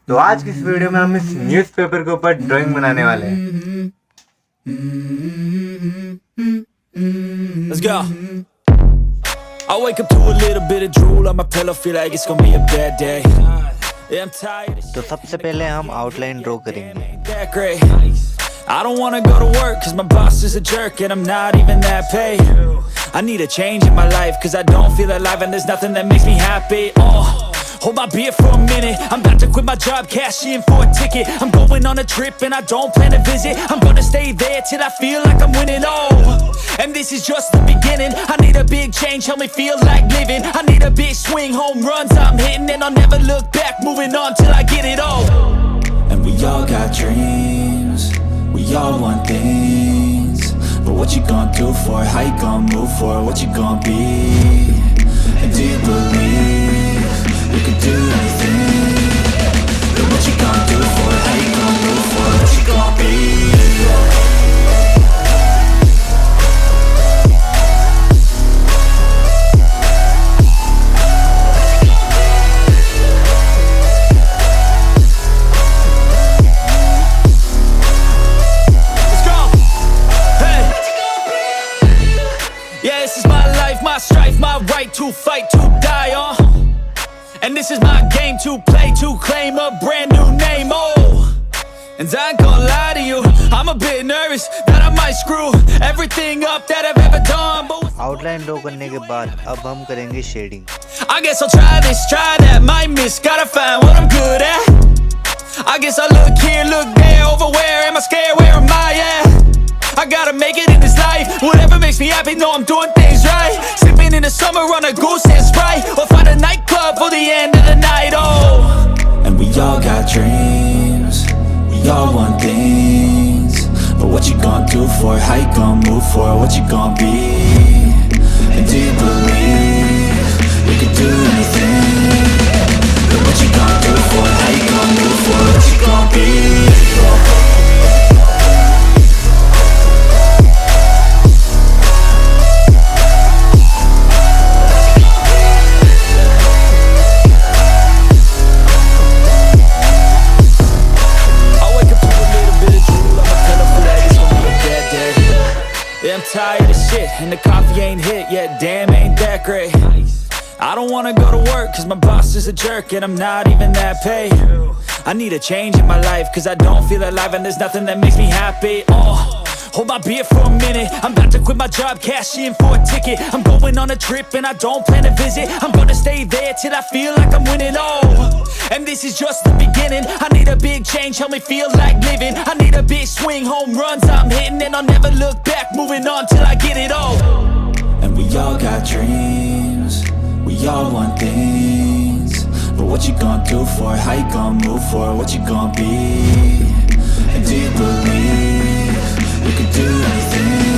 तो आज की इस वीडियो में हम इस न्यूज़पेपर के ऊपर ड्राइंग बनाने वाले हैं। Let's go. I wake up to a little bit of drool on my pillow, feel like it's gonna be a bad day. Yeah, I'm tired. तो सबसे पहले हम आउटलाइन ड्रॉ करेंगे। Ain't that great. I don't wanna go to work cause my boss is a jerk and I'm not even that paid. I need a change in my life cause I don't feel alive and there's nothing that makes me happy. Hold my beer for a minute, I'm about to quit my job, cash in for a ticket. I'm going on a trip and I don't plan to visit. I'm gonna stay there till I feel like I'm winning, and this is just the beginning. I need a big change, help me feel like living. I need a big swing, home runs I'm hitting, and I'll never look back, moving on till I get it all. And we all got dreams, we all want things, but what you gonna do for it? How you gonna move for it? What you gonna be? And do you believe you can do anything? But what you gonna do for it? How you gonna move for it? What you gonna be? My strife, my right to fight, to die on. And this is my game to play, to claim a brand new name, And I ain't gonna lie to you, I'm a bit nervous that I might screw everything up that I've ever done, but outline draw करने के बाद अब हम करेंगे shading. I guess I'll try this, try that, might miss, gotta find what I'm good at. I guess I look here, look there, over where am I scared, where am I at? I gotta make it in this life, whatever makes me happy, know I'm doing things right. Sipping in the summer on a goose and Sprite, or find a nightclub for the end of the night, And we all got dreams, we all want things, but what you gonna do for it? How you gonna move for it? What you gonna be? And do you believe you can do anything? But what you gonna do for it? How you gonna move for it? What you gonna be? I'm tired of shit, and the coffee ain't hit yet, damn, ain't that great. I don't wanna go to work, cause my boss is a jerk, and I'm not even that paid. I need a change in my life, cause I don't feel alive, and there's nothing that makes me happy, Hold my beer for a minute, I'm about to quit my job, cash in for a ticket. I'm going on a trip and I don't plan to visit. I'm gonna stay there till I feel like I'm winning, and this is just the beginning. I need a big change, help me feel like living. I need a big swing, home runs I'm hitting, and I'll never look back, moving on till I get it all. And we all got dreams, we all want things, but what you gonna do for it? How you gonna move for it? What you gonna be? And do you believe you can do anything?